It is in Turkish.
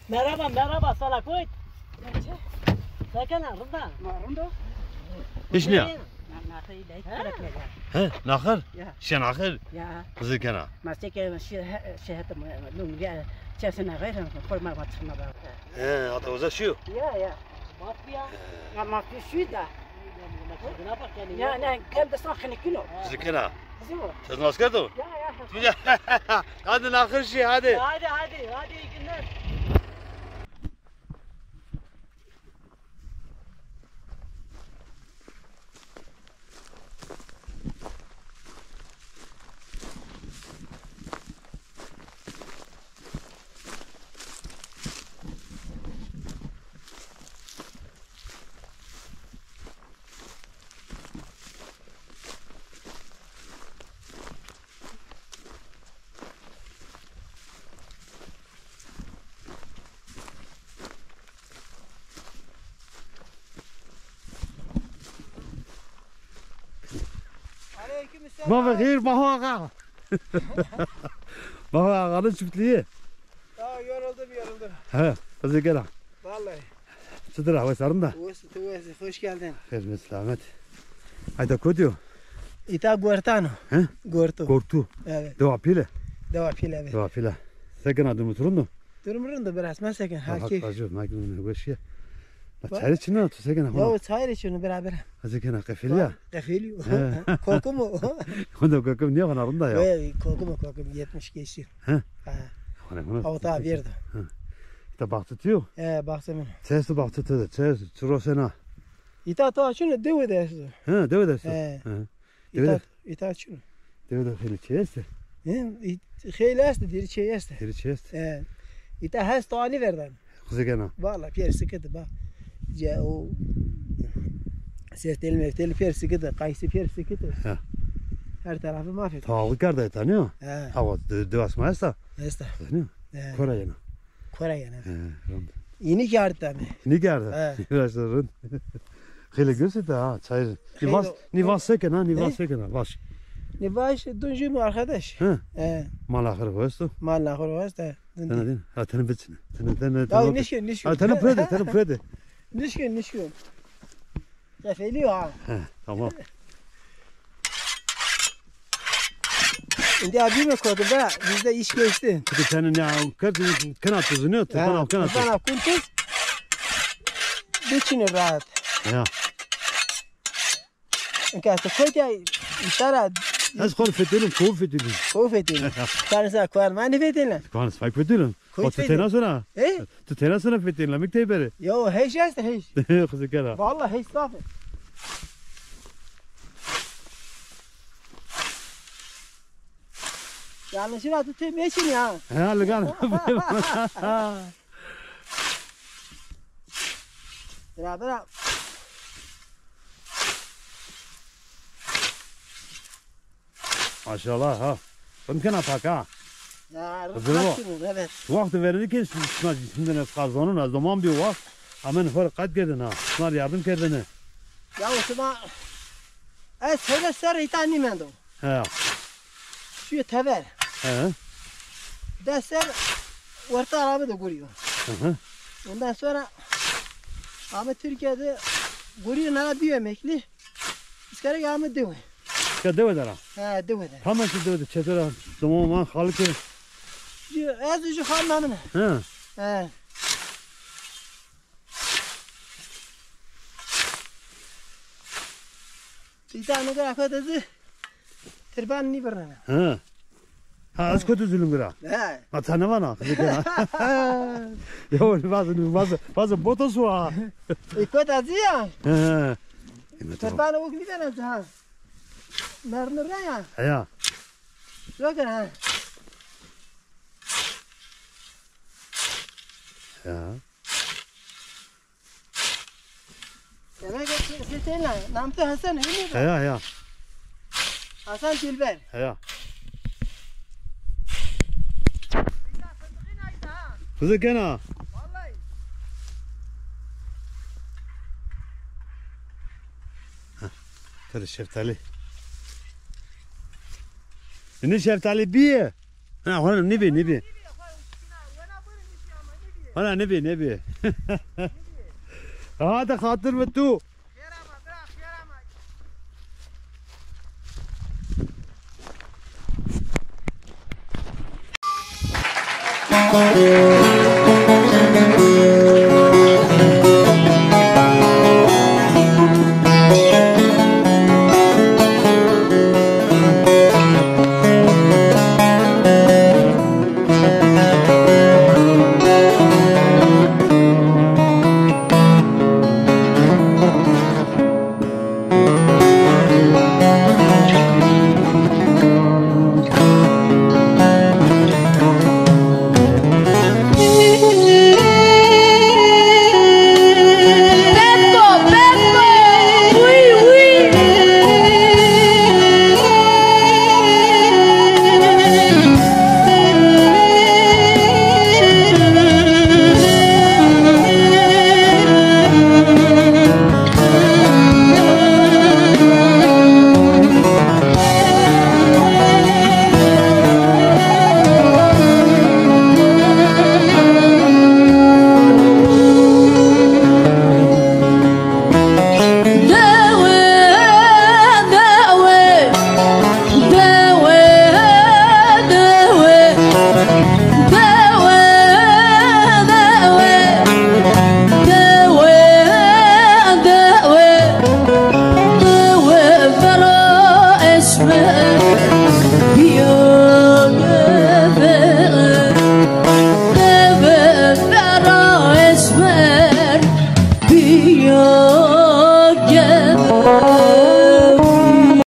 merhaba sana koy. Sakana rında. Rında? İş ne ya? He, nakır? Ya. Şey nakır? Ya. Kızı kena. Masake şehatem lumya çesine gayrı forma batına bak. He, hatta uzlaşıyor. Ya. Mafya. Ya mafya şu da. Ne bak yani. Ya ne kem de sakın kilo. Kızı kena. Zıvı. Sen asker de o. Ya. Hadi nakır şey hadi. Hadi iyi günler. Baba hayır Baha Ağa. Baha Ağa'nın çiftliği. Ya yoruldum. He, kızı kena. Vallahi. Çıdır hava sarın da. Hoş geldin. Hizmet selamet. Hayda kodyo. İta guartano. He? Guarto. Korktu. Evet. Deva pile. Deva pile evet. Deva pile. Sakın adım oturun. Durumurun da biraz mesaken Hak hakik. acı. Makine başya. La çayır içine otur sakın. Ya çayır şunu beraber. Hadi kena kafiliya. Kafili. Koku mu? Onda kokum niye bana arında ya? Ve koku 70 geçiyor. He? Ha. Hani Avta verdi. İşte bak tutuyor. Baksana. Çeşitli bak tutuyor. Çeşitli çurosena. İta ta şunu dev dersi. He, deve dersin. He. Deve İta şunu. deve de hele çeşitli. Xeyli esti diri şey esti. Hele çeşitli. İta has tali verdim. Kızı kena. Valla pier sıkıdı bak. Ya o Sertel pier sıkıdı. Kayısı pier sıkıdı. He. Her tarafı mahvet. Tağlık karda tanıyor. He. Hava devas maysa. Nesta. Tanıyor. Korayana. Kore yani. He. İni yardı mı? Ne geldi? He. Yaşların. Hele gözü de ha çayır. Nivas seken ha nivas seken ha. Baş. Ne baş duncu mu arkadaş? He. Malakır koystu. Malla korvas da. Tane din. Ha tane bitsin. Tane. Ya nişkin. Ha tane prede. Nişkin. Kefeli ha. He. Tamam. Şimdi abi mi koydum da bizde iş geçti. Bir tane ne kadın kanat tuzunu tutan kanat. Bana kuntus. Biçin rahat. Ya. Enka koyta işara Az kol fetelim, kol fetelim. kofetin. Karnısa koyar mani fetin. Kan spike fetelim. O tutena sonra. Tutena sonra fetelim. Mikte beri. Yo heş işte heş. Kızı kara. Vallahi heş safi. Yani şuna tutayım eşin ya. Ha legal. Beraber. Maşallah ha. Mümkün atak ha. Ya Bravo. evet. Vakti verildi ki şimdi ne kazanın az zaman bir vakt. Amen farkat gedin ha. Şunlar yardım kendine. Ya o zaman söyle sarı itani mendo. He. Şu tever. He. Deser orta arabı da görüyor. Hı. Ondan sonra ama Türkiye'de görüyor ne diyor emekli. İskara yağmur diyor. Ka deve dara. Ha diyor. Tamam ki deve çetere. Zaman halkı. Az önce hanımın. He. He. Bir tane de akadezi. Tırban ni bırna. He. Ha az kötü zulüm gira. He. Ha tanıma na. Yo bazı botosu ha. İkot ya. He. Tırban o ni bana ha. Mermer ya. Ya. Yok ha. Ya. Demek ki seninle namtı Hasan değil mi? Ya. Hasan Dilber. Ya. Kızı gene. Vallahi. Tırı şeftali. Ne şeftali bir. Ha hanım ne bi. Hala ne be. Hadi hatır mı tu?